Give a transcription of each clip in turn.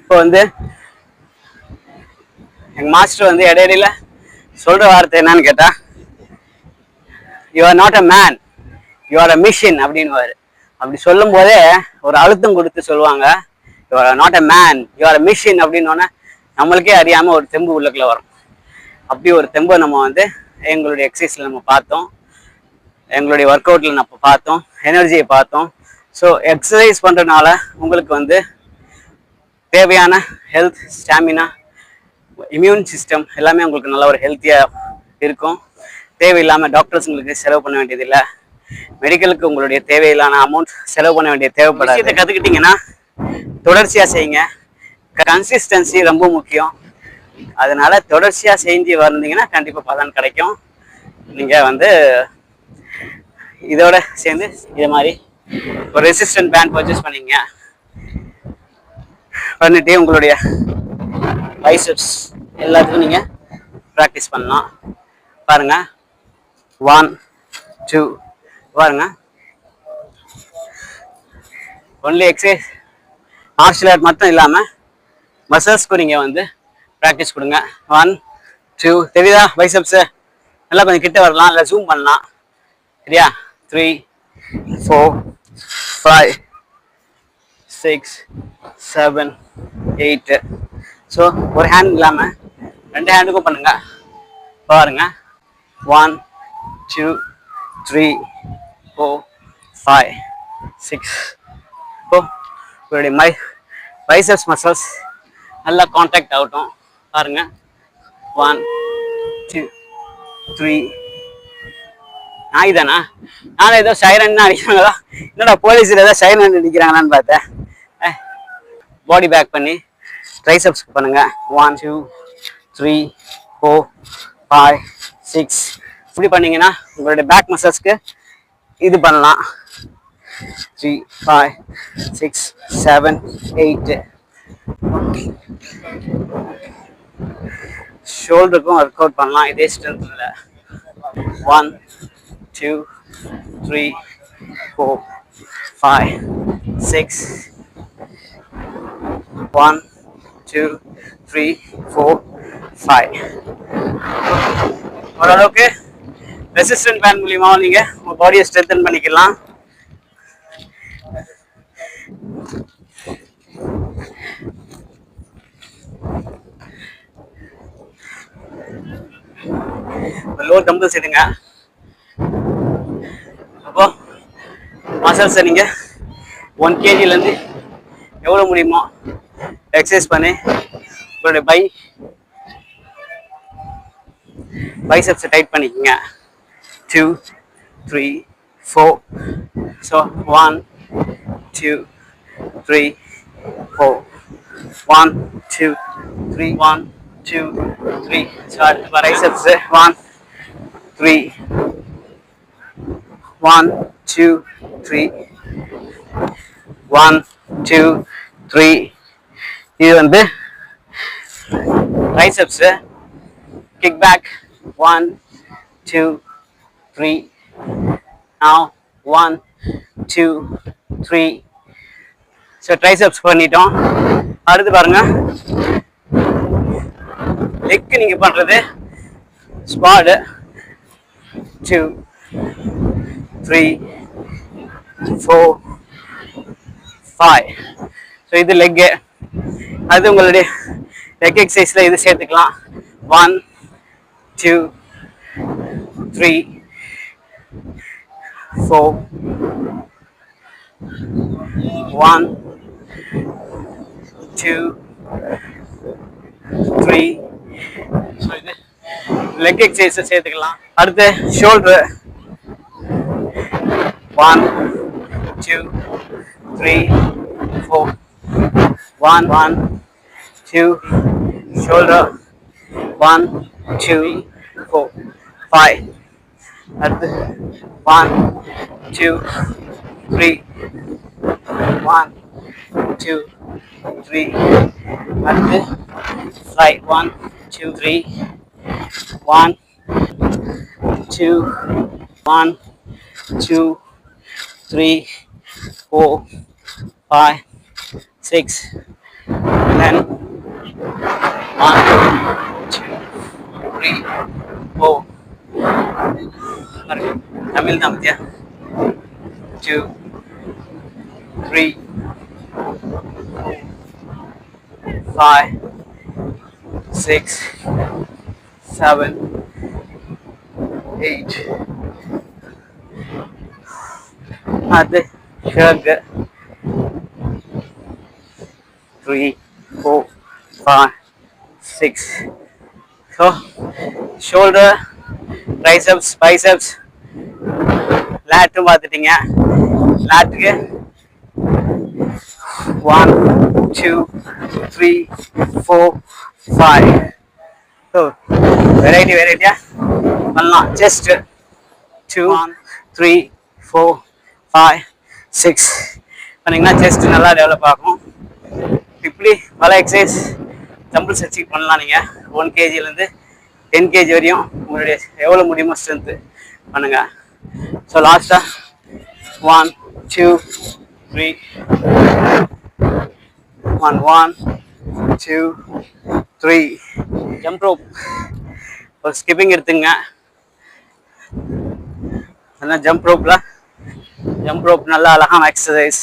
இப்போ வந்து எங்கள் மாஸ்டர் வந்து இடையில சொல்கிற வார்த்தை என்னன்னு கேட்டால், you are not a man, you are a machine அப்படின்னுவாரு. அப்படி சொல்லும் போதே ஒரு அழுத்தம் கொடுத்து சொல்லுவாங்க, you are not a man, you are a machine அப்படின்னோடனே நம்மளுக்கே அறியாமல் ஒரு தெம்பு உள்ளுக்குள்ள வரும். அப்படி ஒரு தெம்பை நம்ம வந்து எங்களுடைய எக்ஸசைஸில் நம்ம பார்த்தோம், எங்களுடைய ஒர்க் அவுட்டில் நம்ம பார்த்தோம், எனர்ஜியை பார்த்தோம். ஸோ எக்ஸசைஸ் பண்ணுறதுனால உங்களுக்கு வந்து தேவையான ஹெல்த், ஸ்டாமினா, இம்யூன் சிஸ்டம் எல்லாமே உங்களுக்கு நல்ல ஒரு ஹெல்த்தியாக இருக்கும். தேவையில்லாமல் டாக்டர்ஸுங்களுக்கு செலவு பண்ண வேண்டியதில்லை, மெடிக்கலுக்கு உங்களுடைய தேவையில்லான அமௌண்ட் செலவு பண்ண வேண்டிய தேவைப்படாது. இதை கற்றுக்கிட்டிங்கன்னா தொடர்ச்சியாக செய்யுங்க. கன்சிஸ்டன்சி ரொம்ப முக்கியம். அதனால தொடர்ச்சியாக செஞ்சு வந்தீங்கன்னா கண்டிப்பாக பலன் கிடைக்கும். நீங்கள் வந்து இதோட சேர்ந்து இதை மாதிரி ஒரு ரெசிஸ்டன்ட் பேண்ட் பர்ச்சேஸ் பண்ணிட்டு உங்களுடைய பைசெப்ஸ் எல்லாத்துக்கும் நீங்கள் ப்ராக்டிஸ் பண்ணலாம். பாருங்க, 1 2 பாருங்க. ஒன்லி எக்ஸசைஸ் மார்ஷியல் ஆர்ட் மட்டும் இல்லாமல் மசில்ஸ்க்கு நீங்கள் வந்து ப்ராக்டிஸ் கொடுங்க. 1 2 தெரியுதா? பைசெப்ஸு நல்லா கொஞ்சம் கிட்ட வரலாம், இல்லை ஜூம் பண்ணலாம். சரியா? 3 4 5 6 7 8. ஸோ ஒரு ஹேண்ட் இல்லாமல் 2 ஹேண்டுக்கும் பண்ணுங்க. பாருங்க, 1 2 3 4 5 6. இப்போ உங்களுடைய பைசெப்ஸ் மசில்ஸ் நல்லா கான்டாக்ட் ஆகட்டும். பாருங்க, 1 2 3. நாய் தானா? நானும் ஏதோ சைரன் அடிக்கிறாங்களா, என்னடா போலீஸில் ஏதோ சைரன் அடிக்கிறாங்களான்னு பார்த்தேன். பாடி பேக் பண்ணி ட்ரைசெப்ஸ் பண்ணுங்க. 1 2 3 4 5 6. இப்படி பண்ணீங்கன்னா உங்களுடைய பேக் மசில்ஸ்க்கு இது பண்ணலாம். 3 5 6 7 8. ஷோல்டருக்கும் ஒர்க் அவுட் பண்ணலாம் இதே ஸ்ட்ரென்த்ல. 1 2 3 4 5 6. 1 2 3 4 5. ஓரளவுக்கு ரெசிஸ்டன்ட் பேண்ட் மூலியமா நீங்க உங்க பாடியை ஸ்ட்ரென்தன் பண்ணிக்கலாம். லோவர் டம்பிள்ஸ் எடுங்க. அப்போ மசில்ஸை நீங்க 1 kgலேருந்து எவ்வளோ முடியுமோ எக்ஸசைஸ் பண்ணி உங்களுடைய பைசெப்ஸை டைட் பண்ணிக்கோங்க. 2 3 4. ஸோ 1 2 3 4. 1 2 3 1 2 3. ஸோ அடுத்து பைசெப்ஸ் 1 3 1 2 3 1 2 3. இது வந்து triceps. Kick back 1 2 3. now 1 2 3. So triceps பண்ணிட்டோம். அடுத்து பாருங்க, லெக் நீங்க பண்றது ஸ்குவாட். 2 3 4 5. ஸோ இது லெக்கு. அது உங்களுடைய லெக் எக்ஸசைஸ்ல இது சேர்த்துக்கலாம். 1 2 3 4 1 2 3. ஸோ இது லெக் எக்ஸசைஸ் சேர்த்துக்கலாம். அடுத்து ஷோல்டர். 1 2 3 4 1 1 2. ஷோல்டர் 1 2 4 5. அடுத்து 1 2 3 1 2 3. அடுத்து 5 1 2 3 1 2 1 2 3 4 5 6. then 1 2 3 4 தமிழ் தான் பத்தியா 2 3 5 6 7 8 அது shrug 3 4 5 6 so shoulder triceps biceps lat பார்த்துட்டீங்க latக்கு 1 2 3 4 5 so வெரைட்டியா பண்ணலாம் chest 2 3 4 5 6 பண்ணீங்கன்னா chest நல்லா டெவலப் ஆகும் இப்படி பல எக்ஸசைஸ் டம்பிள்ஸ் வச்சு பண்ணலாம் நீங்கள் 1 kgலேருந்து 10 kg வரையும் உங்களுடைய எவ்வளோ முடியுமோ ஸ்ட்ரென்த்து பண்ணுங்க ஸோ லாஸ்ட்டாக 1 2 3 1 2 3 ஜம்ப் ரோப் ஒரு ஸ்கிப்பிங் எடுத்துங்க அதெல்லாம் ஜம்ப் ரோப் நல்லா அழகான exercise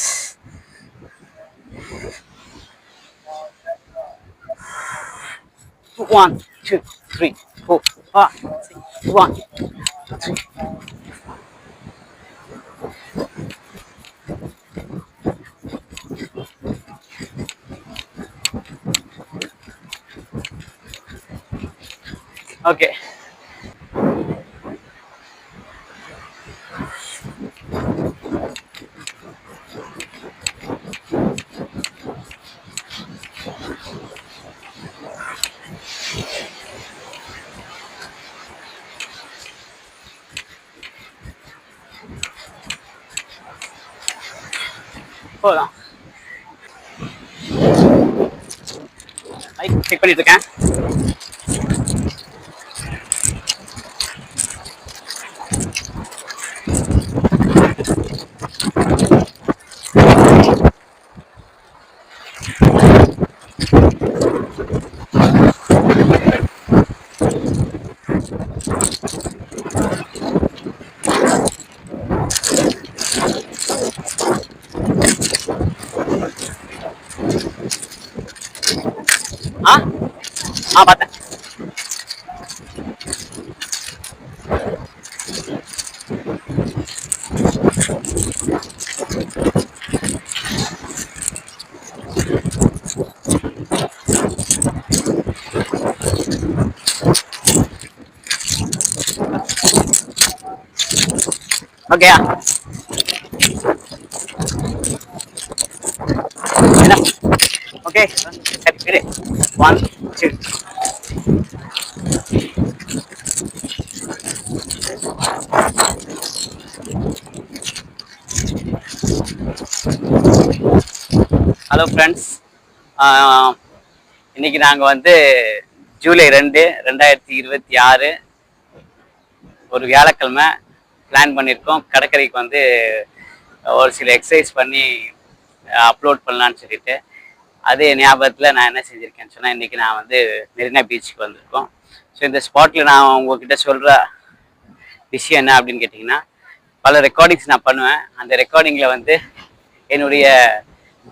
One, two, three, four, five, six, 1, 2, 3. Okay. போகலாம் மைக் செக் பண்ணிட்டு இருக்கேன் பார்த்தேன் ஓகேயா ஓகே சரி 1 2 ஹலோ ஃப்ரெண்ட்ஸ் இன்னைக்கு நாங்கள் வந்து ஜூலை 2 2026 ஒரு வியாழக்கிழமை பிளான் பண்ணியிருக்கோம் கடற்கரைக்கு வந்து ஒரு சில எக்ஸசைஸ் பண்ணி அப்லோட் பண்ணலான்னு சொல்லிட்டு அதே ஞாபகத்தில் நான் என்ன செஞ்சுருக்கேன்னு சொன்னால் இன்றைக்கி நான் வந்து மெரினா பீச்சுக்கு வந்திருக்கோம் ஸோ இந்த ஸ்பாட்டில் நான் உங்ககிட்ட சொல்கிற விஷயம் என்ன அப்படின்னு கேட்டிங்கன்னா பல ரெக்கார்டிங்ஸ் நான் பண்ணுவேன் அந்த ரெக்கார்டிங்கில் வந்து என்னுடைய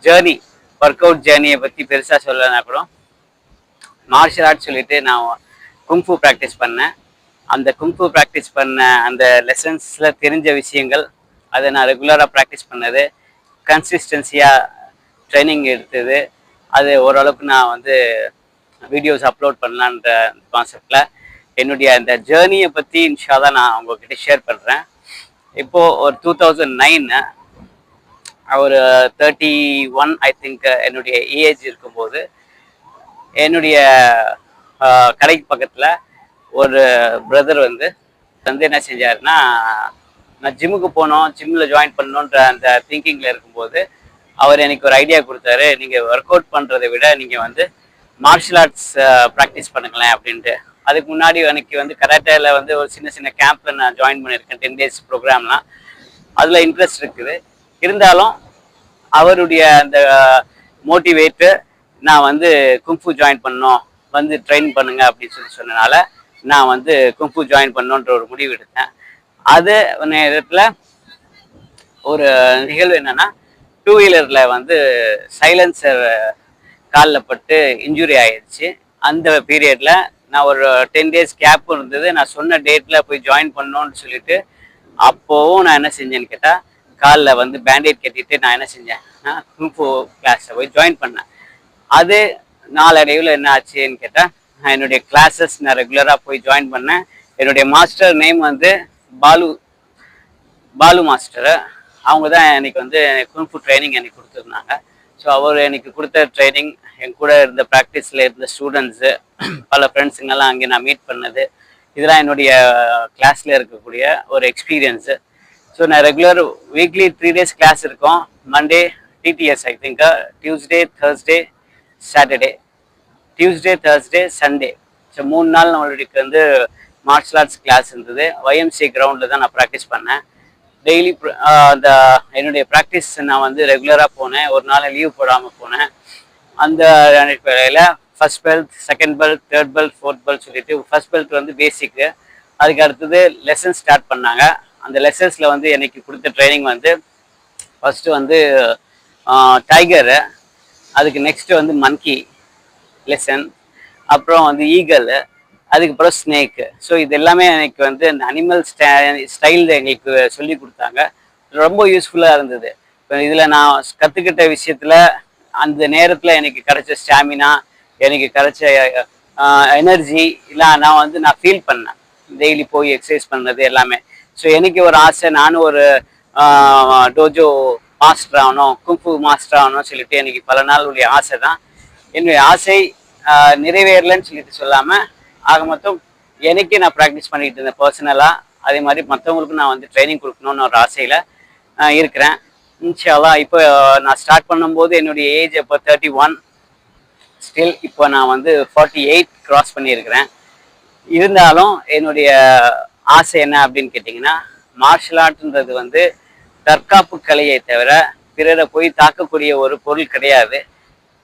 ஜேர்னி ஒர்க் அவுட் ஜேர்னியை பற்றி பெருசாக சொல்லலைன்னா கூட மார்ஷல் ஆர்ட்ஸ் சொல்லிட்டு நான் குங்ஃபு ப்ராக்டிஸ் பண்ணேன் அந்த குங்ஃபு ப்ராக்டிஸ் பண்ண அந்த லெசன்ஸில் தெரிஞ்ச விஷயங்கள் அதை நான் ரெகுலராக ப்ராக்டிஸ் பண்ணது கன்சிஸ்டன்சியாக ட்ரைனிங் எடுத்தது அது ஓரளவுக்கு நான் வந்து வீடியோஸ் அப்லோட் பண்ணலான்ற கான்செப்டில் என்னுடைய அந்த ஜேர்னியை பற்றி இன்ஷால்லா நான் உங்கள்கிட்ட ஷேர் பண்ணுறேன். இப்போது ஒரு 2009 ஒரு 31 ஐ திங்க் என்னுடைய ஏஜ் இருக்கும்போது என்னுடைய கடைக்கு பக்கத்தில் ஒரு பிரதர் வந்து என்ன செஞ்சாருன்னா, நான் ஜிம்முக்கு போனோம், ஜிம்மில் ஜாயின் பண்ணணுன்ற அந்த திங்கிங்கில் இருக்கும்போது அவர் எனக்கு ஒரு ஐடியா கொடுத்தாரு, நீங்கள் ஒர்க் அவுட் பண்ணுறதை விட நீங்கள் வந்து மார்ஷல் ஆர்ட்ஸ் ப்ராக்டிஸ் பண்ணுங்களேன் அப்படின்ட்டு. அதுக்கு முன்னாடி எனக்கு வந்து கராட்டேல வந்து ஒரு சின்ன சின்ன கேம்பில் நான் ஜாயின் பண்ணியிருக்கேன், 10 days ப்ரோக்ராம்லாம். அதில் இன்ட்ரெஸ்ட் இருக்குது. இருந்தாலும் அவருடைய அந்த மோட்டிவேட்டு நான் வந்து குங்ஃபு ஜாயின் பண்ணோம், வந்து ட்ரெயின் பண்ணுங்க அப்படின்னு சொன்னனால நான் வந்து குங்ஃபு ஜாயின் பண்ணோன்ற ஒரு முடிவு எடுத்தேன். அது நேரத்தில் ஒரு நிகழ்வு என்னன்னா, டூ வீலரில் வந்து சைலன்சர் காலில் பட்டு இன்ஜுரி ஆயிடுச்சு. அந்த பீரியடில் நான் ஒரு 10 days கேப் இருந்தது. நான் சொன்ன டேட்டில் போய் ஜாயின் பண்ணோன்னு சொல்லிட்டு, அப்போவும் நான் என்ன செஞ்சேன்னு கேட்டால், காலில் வந்து பேண்டேட் கட்டிட்டு நான் என்ன செஞ்சேன், குங்ஃபு கிளாஸில் போய் ஜாயின் பண்ணேன். அது நாளடைவில் என்ன ஆச்சுன்னு கேட்டால், நான் என்னுடைய கிளாஸஸ் நான் ரெகுலராக போய் ஜாயின் பண்ணேன். என்னுடைய மாஸ்டர் நேம் வந்து பாலு மாஸ்டரு. அவங்க தான் எனக்கு வந்து குங்ஃபு ட்ரைனிங் எனக்கு கொடுத்துருந்தாங்க. ஸோ அவர் எனக்கு கொடுத்த ட்ரைனிங், என் கூட இருந்த ப்ராக்டிஸில் இருந்த ஸ்டூடெண்ட்ஸு, பல ஃப்ரெண்ட்ஸுங்கெல்லாம் அங்கே நான் மீட் பண்ணது, இதெல்லாம் என்னுடைய கிளாஸில் இருக்கக்கூடிய ஒரு எக்ஸ்பீரியன்ஸு. ஸோ நான் ரெகுலர் வீக்லி 3 days கிளாஸ் இருக்கும். மண்டே டிடிஎஸ், I think Tuesday, Thursday, Saturday, Tuesday, Thursday, Sunday. So 3 நாள் நம்மளுக்கு வந்து மார்ஷல் ஆர்ட்ஸ் கிளாஸ் இருந்தது. ஒய்எம்சி கிரவுண்டில் தான் நான் ப்ராக்டிஸ் பண்ணேன். டெய்லி அந்த என்னுடைய ப்ராக்டிஸ் நான் வந்து ரெகுலராக போனேன். ஒரு நாள் லீவ் போடாமல் போனேன். அந்த வேலையில் first belt, second belt, third belt, fourth belt சொல்லிட்டு, ஃபர்ஸ்ட் பெல்ட் வந்து பேசிக்கு. அதுக்கு அடுத்தது லெசன் ஸ்டார்ட் பண்ணாங்க. அந்த லெசன்ஸில் வந்து எனக்கு கொடுத்த ட்ரைனிங் வந்து ஃபஸ்ட்டு வந்து டைகரு, அதுக்கு நெக்ஸ்ட்டு வந்து மங்கி லெசன், அப்புறம் வந்து ஈகல், அதுக்கப்புறம் ஸ்னேக்கு. ஸோ இது எல்லாமே எனக்கு வந்து அந்த அனிமல் ஸ்டைல் எங்களுக்கு சொல்லி கொடுத்தாங்க. ரொம்ப யூஸ்ஃபுல்லாக இருந்தது. இப்போ இதில் நான் கற்றுக்கிட்ட விஷயத்தில் அந்த நேரத்தில் எனக்கு கிடைச்ச ஸ்டாமினா, எனக்கு கிடைச்ச எனர்ஜி எல்லாம் நான் ஃபீல் பண்ணேன். டெய்லி போய் எக்ஸசைஸ் பண்ணுறது எல்லாமே. ஸோ எனக்கு ஒரு ஆசை, நானும் ஒரு டோஜோ மாஸ்டர் ஆகணும், குங்ஃபு மாஸ்டர் ஆகணும்னு சொல்லிட்டு எனக்கு பல நாள் உடைய ஆசை தான். என்னுடைய ஆசை நிறைவேறலன்னு சொல்லிட்டு சொல்லாமல், ஆக மொத்தம் எனக்கே நான் ப்ராக்டிஸ் பண்ணிட்டு இருந்தேன் பர்சனலாக. அதே மாதிரி மற்றவங்களுக்கும் நான் வந்து ட்ரைனிங் கொடுக்கணுன்னு ஒரு ஆசையில் இருக்கிறேன். இன்ஷா அல்லாஹ். இப்போ நான் ஸ்டார்ட் பண்ணும்போது என்னுடைய ஏஜ் இப்போ 31, ஸ்டில் இப்போ நான் வந்து 48 கிராஸ் பண்ணியிருக்கிறேன். இருந்தாலும் என்னுடைய ஆசை என்ன அப்படின்னு கேட்டிங்கன்னா, மார்ஷல் ஆர்ட்ன்றது வந்து தற்காப்பு கலையை தவிர பிறரை போய் தாக்கக்கூடிய ஒரு பொருள் கிடையாது.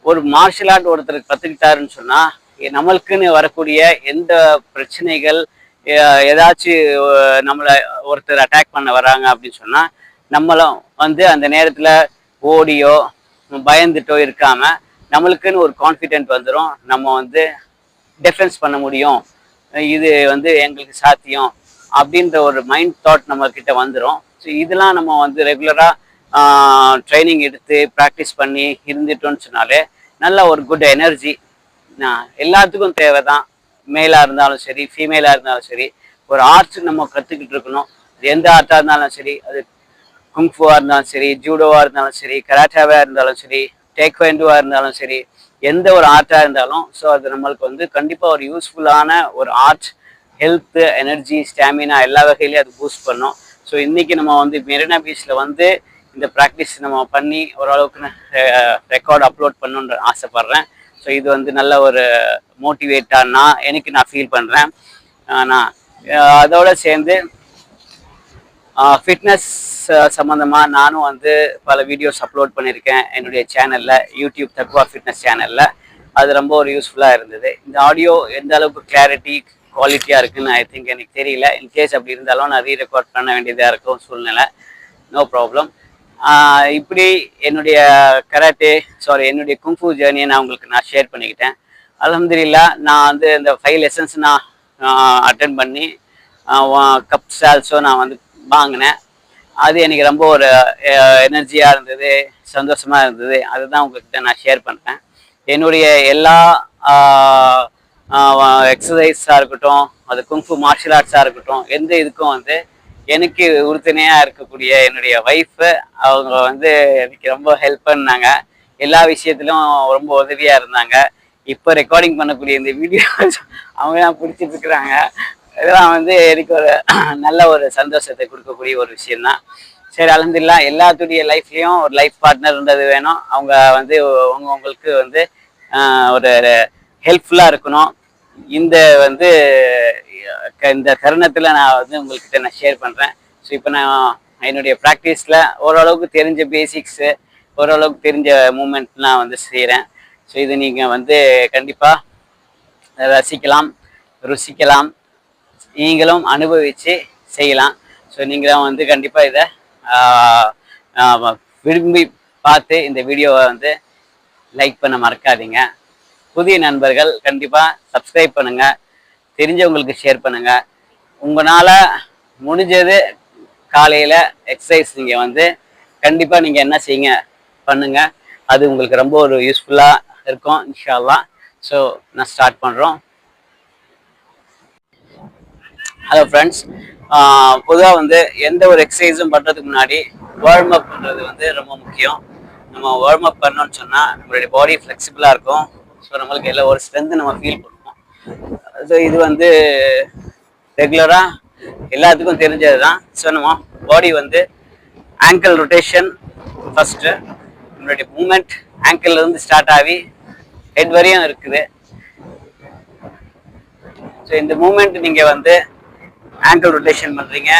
ஒரு மார்ஷல் ஆர்ட் ஒருத்தருக்கு கற்றுக்கிட்டாருன்னு சொன்னால், நம்மளுக்குன்னு வரக்கூடிய எந்த பிரச்சனைகள், ஏதாச்சும் நம்மளை ஒருத்தர் அட்டாக் பண்ண வராங்க அப்படின்னு சொன்னால், நம்மளும் வந்து அந்த நேரத்தில் ஓடியோ பயந்துட்டோ இருக்காமல் நம்மளுக்குன்னு ஒரு கான்ஃபிடென்ட் வந்துடும். நம்ம வந்து டிஃபென்ஸ் பண்ண முடியும், இது வந்து எங்களுக்கு சாத்தியம் அப்படின்ற ஒரு மைண்ட் தாட் நம்மக்கிட்ட வந்துடும். ஸோ இதெல்லாம் நம்ம வந்து ரெகுலராக ட்ரைனிங் எடுத்து ப்ராக்டிஸ் பண்ணி இருந்துட்டோன்னு சொன்னாலே நல்ல ஒரு குட் எனர்ஜி எல்லாத்துக்கும் தேவை தான். மேலாக இருந்தாலும் சரி, ஃபீமேலாக இருந்தாலும் சரி, ஒரு ஆர்ட்ஸ் நம்ம கற்றுக்கிட்டு இருக்கணும். எந்த ஆர்ட்டாக இருந்தாலும் சரி, அது குங்ஃபுவாக இருந்தாலும் சரி, ஜூடோவாக இருந்தாலும் சரி, கராட்டாவாக இருந்தாலும் சரி, டேக்வாண்டோவாக இருந்தாலும் சரி, எந்த ஒரு ஆர்ட்டாக இருந்தாலும் ஸோ அது நம்மளுக்கு வந்து கண்டிப்பாக ஒரு யூஸ்ஃபுல்லான ஒரு ஆர்ட். ஹெல்த்து, எனர்ஜி, ஸ்டாமினா எல்லா வகையிலையும் அது பூஸ்ட் பண்ணும். ஸோ இன்றைக்கி நம்ம வந்து மெரினா பீச்சில் வந்து இந்த ப்ராக்டிஸ் நம்ம பண்ணி ஓரளவுக்கு ரெக்கார்ட் அப்லோட் பண்ணணுன்ற ஆசைப்பட்றேன். ஸோ இது வந்து நல்ல ஒரு மோட்டிவேட்டாக நான் ஃபீல் பண்ணுறேன். நான் அதோடு சேர்ந்து ஃபிட்னஸ் சம்மந்தமாக நானும் வந்து பல வீடியோஸ் அப்லோட் பண்ணியிருக்கேன் என்னுடைய சேனலில், யூடியூப் தக்வா ஃபிட்னஸ் சேனலில். அது ரொம்ப ஒரு யூஸ்ஃபுல்லாக இருந்தது. இந்த ஆடியோ எந்த அளவுக்கு கிளாரிட்டி, குவாலிட்டியாக இருக்குதுன்னு ஐ திங்க் எனக்கு தெரியல. இன்கேஸ் அப்படி இருந்தாலும் நான் ரீரெக்கார்ட் பண்ண வேண்டியதாக இருக்கும் சூழ்நிலை. No problem. இப்படி என்னுடைய என்னுடைய குங்ஃபு ஜேர்னியை நான் உங்களுக்கு ஷேர் பண்ணிக்கிட்டேன். அல்ஹம்துலில்லாஹ். நான் வந்து இந்த 5 lessons நான் அட்டென்ட் பண்ணி கப்ஸ் ஆல்சோ நான் வந்து வாங்கினேன். அது எனக்கு ரொம்ப ஒரு எனர்ஜியாக இருந்தது, சந்தோஷமாக இருந்தது. அதுதான் உங்கள்கிட்ட நான் ஷேர் பண்ணுறேன். என்னுடைய எல்லா எக்ஸசைஸாக இருக்கட்டும், அது குங்ஃபு மார்ஷல் ஆர்ட்ஸாக இருக்கட்டும், எந்த இதுக்கும் வந்து எனக்கு உறுதுணையாக இருக்கக்கூடிய என்னுடைய ஒய்ஃபு, அவங்க வந்து எனக்கு ரொம்ப ஹெல்ப் பண்ணாங்க. எல்லா விஷயத்திலும் ரொம்ப உதவியாக இருந்தாங்க. இப்போ ரெக்கார்டிங் பண்ணக்கூடிய இந்த வீடியோ அவங்க தான் பிடிச்சிட்டு இருக்கிறாங்க. இதெல்லாம் வந்து எனக்கு ஒரு நல்ல ஒரு சந்தோஷத்தை கொடுக்கக்கூடிய ஒரு விஷயந்தான். சரி, அல்ஹம்துலில்லாஹ். எல்லாத்துடைய லைஃப்லேயும் ஒரு லைஃப் பார்ட்னர்ன்றது வேணும். அவங்க வந்து உங்களுக்கு வந்து ஒரு ஹெல்ப்ஃபுல்லாக இருக்கணும். இந்த வந்து இந்த தருணத்தில் நான் வந்து உங்கள்கிட்ட நான் ஷேர் பண்ணுறேன். ஸோ இப்போ நான் என்னுடைய ப்ராக்டிஸில் ஓரளவுக்கு தெரிஞ்ச பேசிக்ஸு, ஓரளவுக்கு தெரிஞ்ச மூமெண்ட்லாம் வந்து செய்கிறேன். ஸோ இது நீங்கள் வந்து கண்டிப்பாக ரசிக்கலாம், ருசிக்கலாம், நீங்களும் அனுபவித்து செய்யலாம். ஸோ நீங்களும் வந்து கண்டிப்பாக இதை விரும்பி பார்த்து இந்த வீடியோவை வந்து லைக் பண்ண மறக்காதீங்க. புதிய நண்பர்கள் கண்டிப்பாக சப்ஸ்கிரைப் பண்ணுங்கள், தெரிஞ்சவங்களுக்கு ஷேர் பண்ணுங்கள். உங்களால் முடிஞ்சது காலையில் எக்ஸசைஸ் நீங்கள் வந்து கண்டிப்பாக நீங்கள் என்ன செய்யுங்க பண்ணுங்கள். அது உங்களுக்கு ரொம்ப ஒரு யூஸ்ஃபுல்லாக இருக்கும் இன்ஷா அல்லாஹ். ஸோ நான் ஸ்டார்ட் பண்ணுறோம். ஹலோ ஃப்ரெண்ட்ஸ், பொதுவாக வந்து எந்த ஒரு எக்ஸசைஸும் பண்ணுறதுக்கு முன்னாடி வார்ம் அப் பண்ணுறது வந்து ரொம்ப முக்கியம். நம்ம வார்ம் அப் பண்ணோன்னு சொன்னால் நம்மளுடைய பாடி ஃப்ளெக்சிபிளாக இருக்கும். ஸோ நம்மளுக்கு எல்லா ஒரு ஸ்ட்ரென்த்து நம்ம ஃபீல் பண்ணுவோம். ஸோ இது வந்து ரெகுலராக எல்லாத்துக்கும் தெரிஞ்சது தான். ஸோ நம்ம பாடி வந்து ஆங்கிள் ரொட்டேஷன் ஃபஸ்ட்டு, நம்மளுடைய மூமெண்ட் ஆங்கிள்லேருந்து ஸ்டார்ட் ஆகி ஹெட் வரையும் இருக்குது. ஸோ இந்த மூமெண்ட் நீங்கள் வந்து ஆங்கிள் ரொட்டேஷன் பண்ணுறீங்க,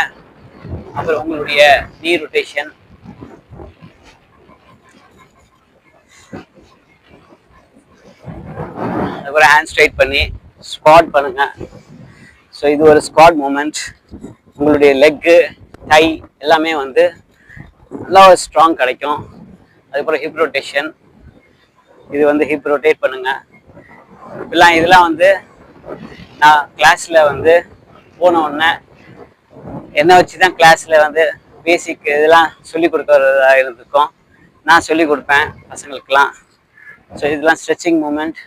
அப்புறம் உங்களுடைய நீ ரொட்டேஷன், அதுக்கப்புறம் ஹேண்ட் ஸ்ட்ரைட் பண்ணி ஸ்குவாட் பண்ணுங்க. ஸோ இது ஒரு ஸ்குவாட் மூமெண்ட். உங்களுடைய லெக்கு, டை எல்லாமே வந்து நல்லா ஒரு ஸ்ட்ராங் கிடைக்கும். அதுக்கப்புறம் ஹிப் ரொட்டேஷன், இது வந்து ஹிப் ரொட்டேட் பண்ணுங்க. இதெல்லாம் வந்து நான் கிளாஸில் வந்து போன உடனே என்னை வச்சு தான் கிளாஸில் வந்து பேசிக் இதெல்லாம் சொல்லிக் கொடுக்கறதா இருந்திருக்கும். நான் சொல்லிக் கொடுப்பேன் பசங்களுக்கெல்லாம். ஸோ இதெல்லாம் ஸ்ட்ரெச்சிங் மூமெண்ட்.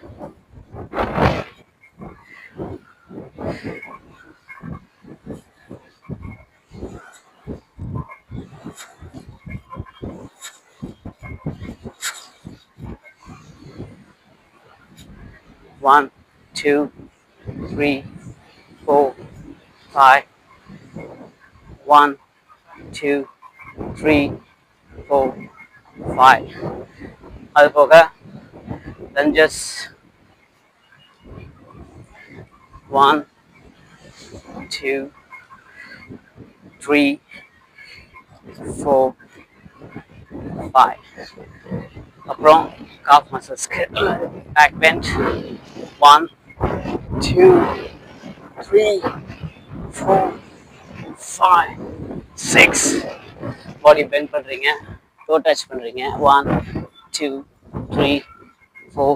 One, 2, 3, 4, 5. 1, 2, 3, 4, 5. அது போக lunges 1, 2, 3, 4, 5. அப்புறம் calf muscles, back bend 1, 2, 3, 4, 5, 6. பாடி பெண்ட் பண்ணுறீங்க, டோ டச் பண்ணுறீங்க. 1, 2, 3, 4,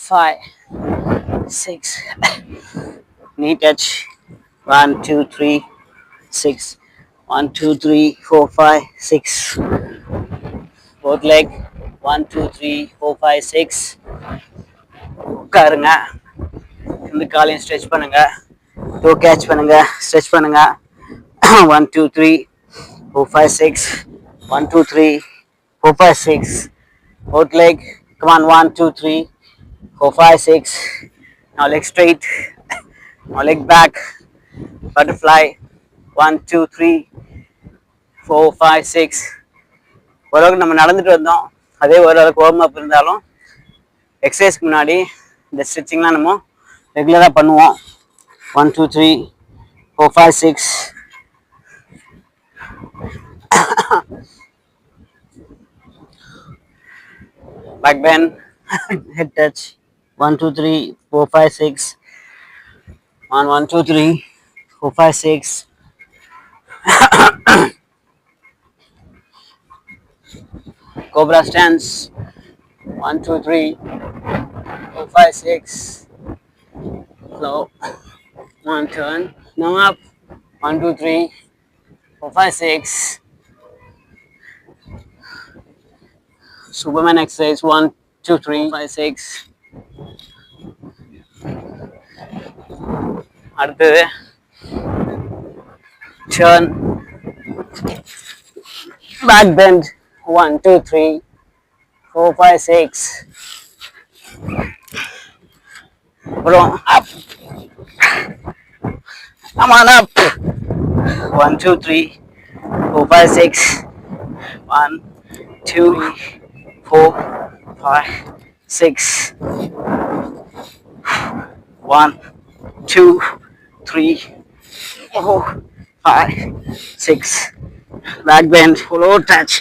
5, 6. knee touch 1, 2, 3, 6. 1, 2, 3, 4, 5, 6. both leg 1, 2, 3, 4, 5, 6. உட்காருங்க, இந்த காலையும் ஸ்ட்ரெச் பண்ணுங்க, டோ கேட்ச் பண்ணுங்க, ஸ்ட்ரெச் பண்ணுங்க. 1, 2, 3, 4, 5, 6. 1, 2, 3, 4, 5, 6. both leg, come on. 1, 2, 3, 4, 5, 6. now leg straight, now leg back, butterfly 1, 2, 3, 4, 5, 6. ஓரளவுக்கு நம்ம நடந்துட்டு வந்தோம். அதே ஓரளவுக்கு வார்ம் அப் இருந்தாலும் எக்ஸசைஸ்க்கு முன்னாடி இந்த ஸ்ட்ரெச்சிங்லாம் நம்ம ரெகுலராக பண்ணுவோம். 1, 2, 3, 4, 5, 6. back bend, head touch 1, 2, 3, 4, 5, 6. 1, 1, 2, 3, 4, 5, 6. cobra stance 1, 2, 3, 4, 5, 6. slow, 1 turn, now up 1, 2, 3, 4, 5, 6. Superman exercise 1, 2, 3, 5, 6. அடுத்தது turn, back bend 1, 2, 3, 4, 5, 6. அப்புறம் up, come on up. 1, 2, 3, 4, 5, 6. 1, 2, 4, 5, 6. 1, 2, 3, 4, 5, 6. back bend, low touch.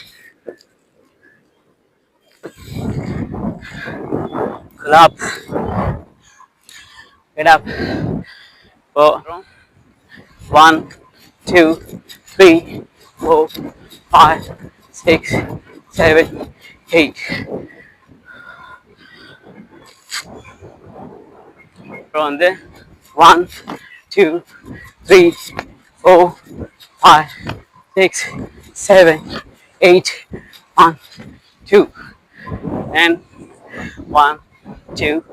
Pull up. Get up. Go. 1, 2, 3, 4, 5, 6, 7, 8. From there, 1, 2, 3, 4, 5, 6, 7, 8. 1, 2, and 1, 2,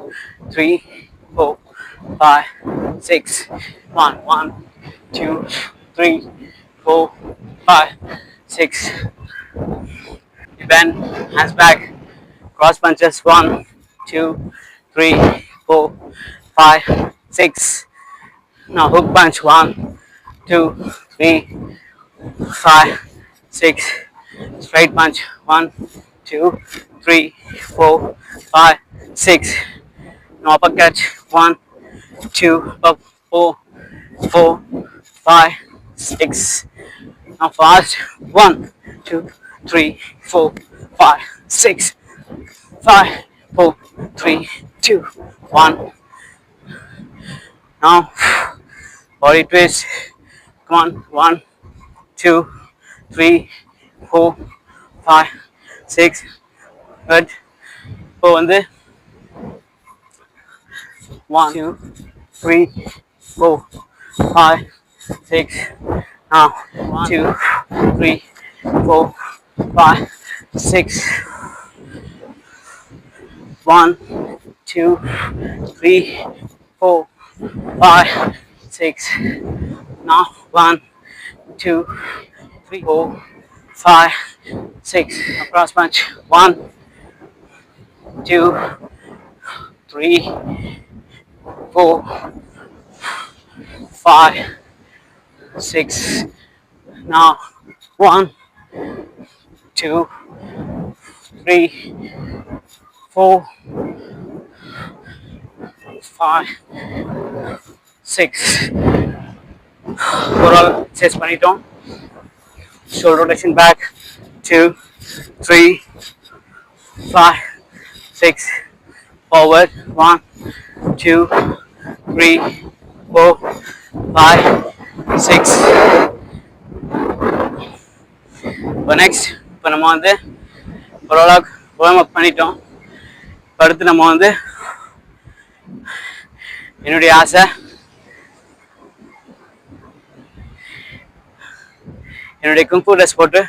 3, 4, 5, 6. 1, 1, 2, 3, 4, 5, 6. You bend, hands back, cross punches. 1, 2, 3, 4, 5, 6. Now hook punch. 1, 2, 3, 5, 6. Straight punch. 1, 2, 3, 4, 5, 6. Now upper catch. 1, 2, up, 4, 4, 5, 6. Now fast. 1, 2, 3, 4, 5, 6. 5, 4, 3, 2, 1. Now body twist. Come on. 1, 2, 3, 4, 5, 6. Good. இப்போ வந்து 1, 2, 3, 4, 5, 6. Now 1, 2, 3, 4, 5, 6. 1, 2, 3, 4, 5, 6. Now 1, 2, 3, 4, 5, 6. Cross punch. 1, 2, 3, 4, 5, 6. Now 1, 2, 3, 4, 5, 6. Overall chest பண்ணிட்டோம். Shoulder rotation back. 2, 3, 5, 6. Forward. 1, 2, 3, 4, 5, 6. இப்போ next இப்போ நம்ம வந்து ஓரளவுக்கு warm up பண்ணிட்டோம். அடுத்து நம்ம வந்து என்னுடைய ஆசை என்னுடைய குங்ஃபூ ட்ரெஸ் போட்டு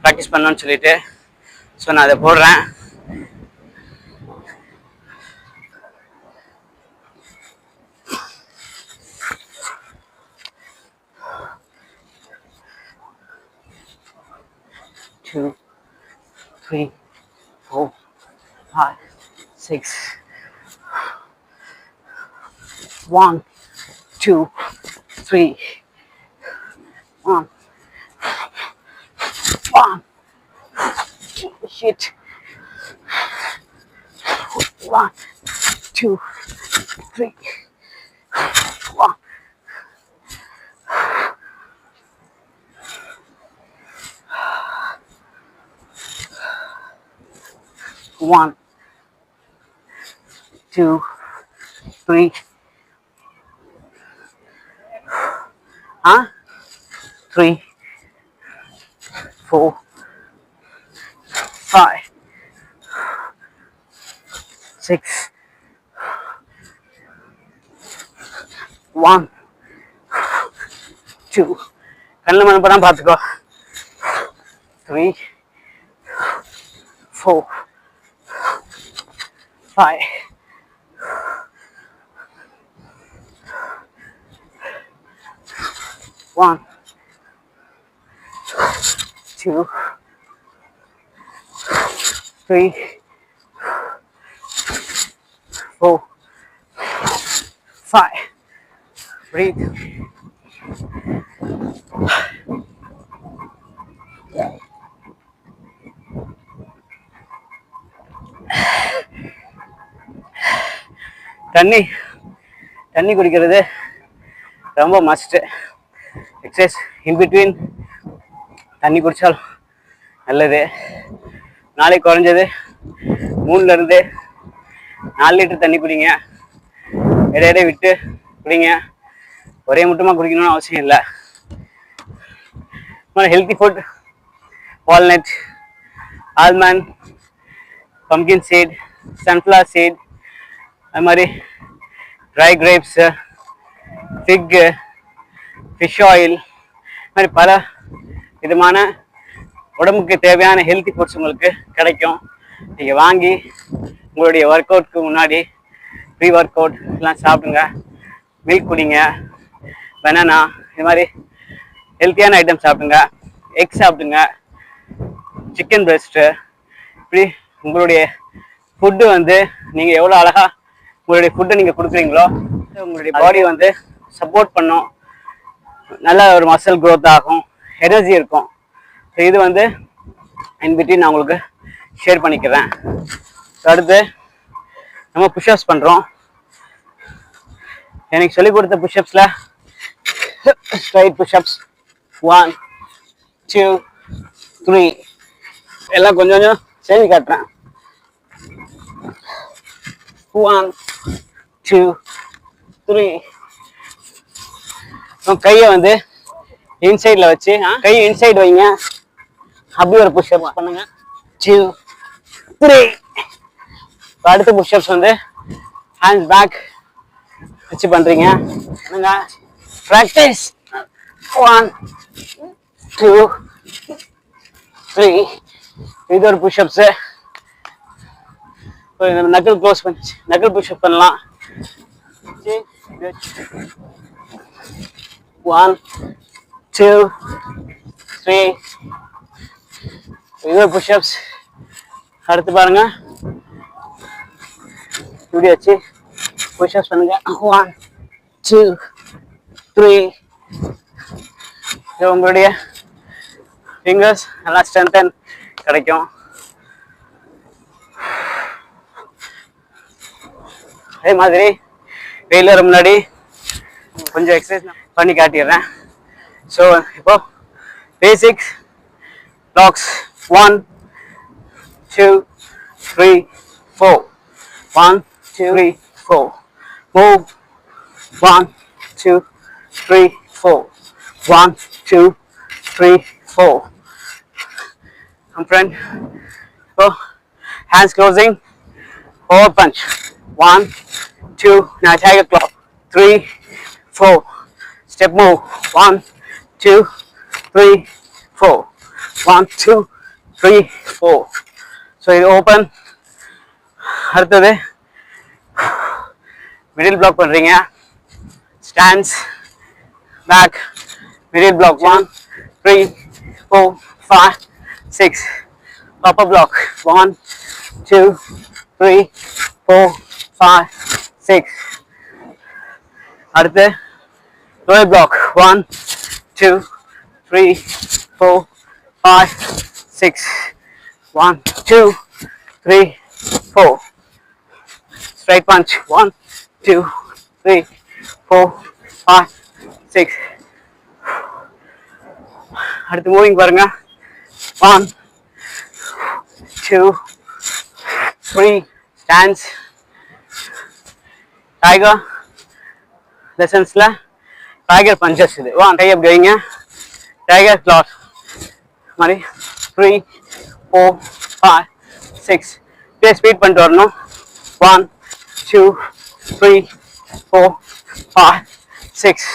ப்ராக்டிஸ் பண்ணணும்னு சொல்லிட்டு ஸோ நான் அதை போடுறேன். Two, 3, 4, 5, 6. 1, 2, 3. 1. 1. Shit. 1, 2, 3. 1. 1, 2, 3. 3, 4, 5, 6. 1, 2. கண்ணில் மணி படம் பார்த்துக்கோ. 3, 4, 5. 1, 2, 3, 4, 5. Breathe. தண்ணி குடிக்கிறது ரொம்ப மஸ்ட். எக்ஸசைஸ் இன் பிட்வீன் தண்ணி குடித்தால் நல்லது. நாளைக்கு குறைஞ்சது 3 லிருந்து 4 லிட்டர் தண்ணி குடிங்க. இடையிடையே விட்டு குடிங்க. ஒரே முட்டமாக குடிக்கணும்னு அவசியம் இல்லை. Healthy food, walnut, almond, pumpkin seat, sunflower seed, அது மாதிரி ட்ரை கிரேப்ஸு, ஃபிக்கு, ஃபிஷ் ஆயில், இது மாதிரி பல விதமான உடம்புக்கு தேவையான ஹெல்த்தி ஃபுட்ஸ் உங்களுக்கு கிடைக்கும். நீங்கள் வாங்கி உங்களுடைய ஒர்க் அவுட்க்கு முன்னாடி ப்ரீ ஒர்க் அவுட் எல்லாம் சாப்பிடுங்க. மில்க் குடிங்க, பனானா, இது மாதிரி ஹெல்த்தியான ஐட்டம் சாப்பிடுங்க. எக் சாப்பிடுங்க, சிக்கன் பிரெஸ்ட்டு. இப்படி உங்களுடைய ஃபுட்டு வந்து நீங்கள் எவ்வளோ அழகாக உங்களுடைய ஃபுட்டை நீங்கள் கொடுக்குறீங்களோ உங்களுடைய பாடி வந்து சப்போர்ட் பண்ணும். நல்ல ஒரு மசில் க்ரோத் ஆகும், எனர்ஜி இருக்கும். ஸோ இது வந்து இன்பிட்வீன் நான் உங்களுக்கு ஷேர் பண்ணிக்கிறேன். அடுத்து நம்ம புஷ்அப்ஸ் பண்ணுறோம். எனக்கு சொல்லிக் கொடுத்த புஷ்அப்ஸில் ஸ்ட்ரைட் புஷ்அப்ஸ் 1 2 3 எல்லாம் கொஞ்சம் கொஞ்சம் செஞ்சு காட்டுறேன். 1 2 3. கையை வந்து இன்சைடில் வச்சு கையை இன்சைடு வைங்க. அப்படி ஒரு புஷ்அப் பண்ணுங்க. 2 3. அடுத்த புஷ்அப்ஸ் வந்து ஹேண்ட்ஸ் பேக் வச்சு பண்றீங்க. ப்ராக்டிஸ். 1 2 3. இது ஒரு புஷ்அப்ஸ். நக்கல் க்ளோஸ் பண்ணி நக்கல் புஷ்அப் பண்ணலாம். 1 2 3. இது புஷ்அப்ஸ். அடுத்து பாருங்க, இப்படி வச்சு புஷ்அப்ஸ் பண்ணுங்க. 1 2 3. உங்களுடைய ஃபிங்கர்ஸ் நல்லா ஸ்ட்ரென்தன் கிடைக்கும். அதே மாதிரி வெயில் வர முன்னாடி கொஞ்சம் எக்ஸசைஸ் பண்ணி காட்டிடுறேன். ஸோ இப்போ basics blocks 1 2 3 4. 1 2 3 4. Move. 1 2 3 4. 1 2 3 4. Come friend. So hands closing. Forward punch. 1 2. Now tiger claw. 3 4. Step move. 1 2 3 4. 1 2 3 4. So இது ஓப்பன். அடுத்தது மிடில் பிளாக் பண்றீங்க. Stands, back, middle block 1 3 4 5 6. upper block 1 2 3 4 5 6. அடுத்து lower block 1 2 3 4 5 6. 1 2 3 4. Straight punch 1 2 3 4 5 6. அடுத்து moving பாருங்க. 1 2 3. Stands. Tiger லெசன்ஸ்ல tiger punches. இது கை அப்படி வைங்க. டைகர் கிளாஸ் மாதிரி 3 4 5 6. இப்படியே ஸ்பீட் பண்ணிட்டு வரணும். 1 2 3 4 5 6.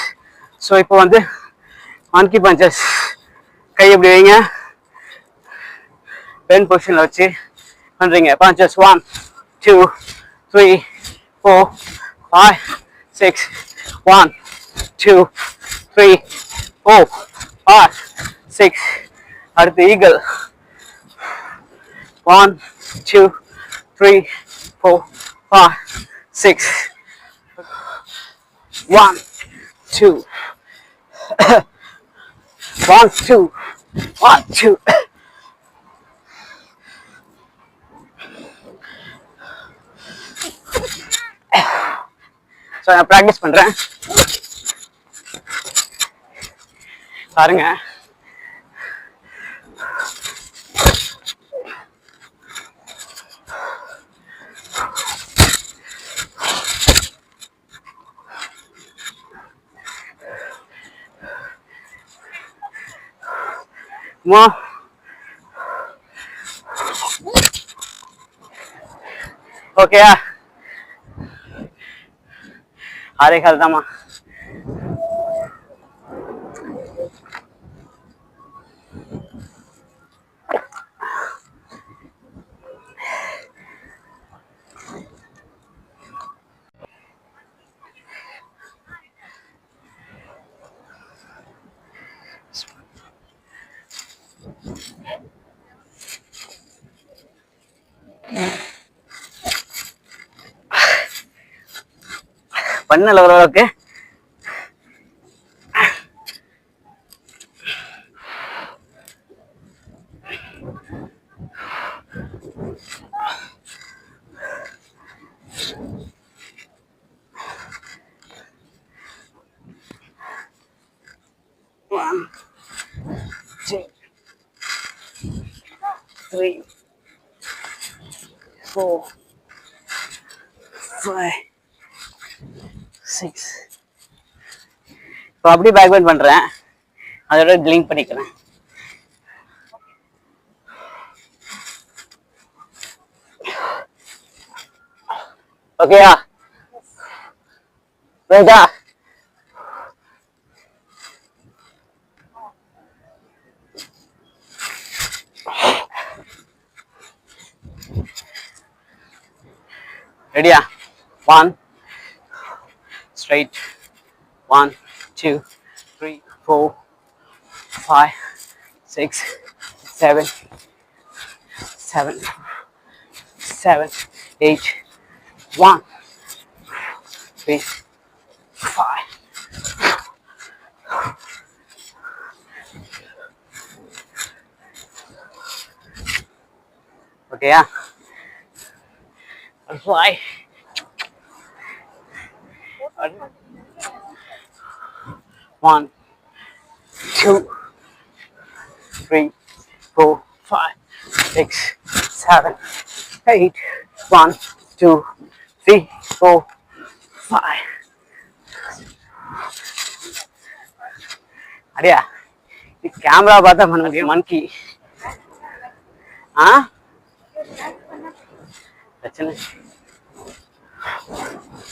ஸோ இப்போ வந்து மங்கி பஞ்சஸ். கை எப்படி வைங்க. பென் பொசிஷன்ல வச்சு பண்றீங்க. பஞ்சஸ் 1 2 3 4 5 6. 1 2 3 4 5 6. அடுத்து ஈகிள். 1 2 3 4 5 6. 1 2 1 2 1 2. ஸோ நான் ப்ராக்டிஸ் பண்றேன் பாருங்க. more. Okay, आरे खेलता माँ பண்ணல ஓரளவுக்கு. One, 2, 3, 4, 5, 6. இப்போ அப்படியே பேக் பெண்ட் பண்றேன், அதோட லிங்க் பண்ணிக்கிறேன். ஓகேயா? ரைட்டா? ரெடியா? 1 straight, 1 2 3 4 5 6 7 7 7 8 1 3 5. ஓகேயா? 5 1 2 3 4 5 6 7 8 1 2 3 4 5. அடியா கேமரா பார்த்தா பண்ண முடியும். மங்கி பிரச்சனை.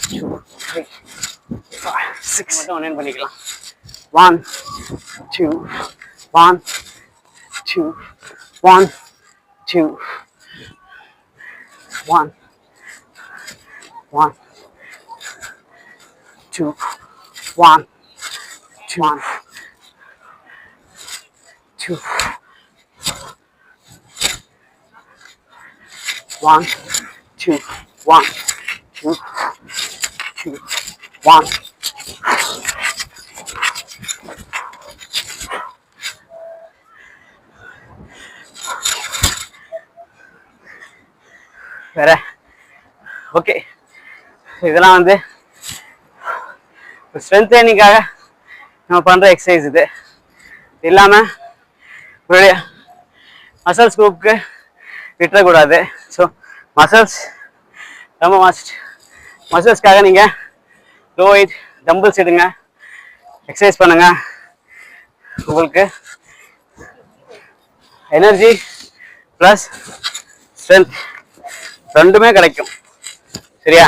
2 3 5 6 மட்டும் ஒன்னு பண்ணிக்கலாம். 1 2 1 2 1 2 1 1 2 1 2 2 1 2 1 2 2 1. வேற ஓகே, இதெல்லாம் வந்து ஸ்ட்ரென்த் ட்ரைனிங்காக நம்ம பண்ற எக்ஸசைஸ். இது இல்லாம உங்களுடைய மசில்ஸ் குரூப்புக்கு விட்டுறக்கூடாது. ஸோ மசில்ஸ் ரொம்ப மஸ்ட். மசில்ஸ்க்காக நீங்க லோ வெயிட் டம்பிள்ஸ் எடுங்க, எக்ஸசைஸ் பண்ணுங்க. உங்களுக்கு எனர்ஜி ப்ளஸ் ஸ்ட்ரென்த் ரெண்டுமே கிடைக்கும். சரியா?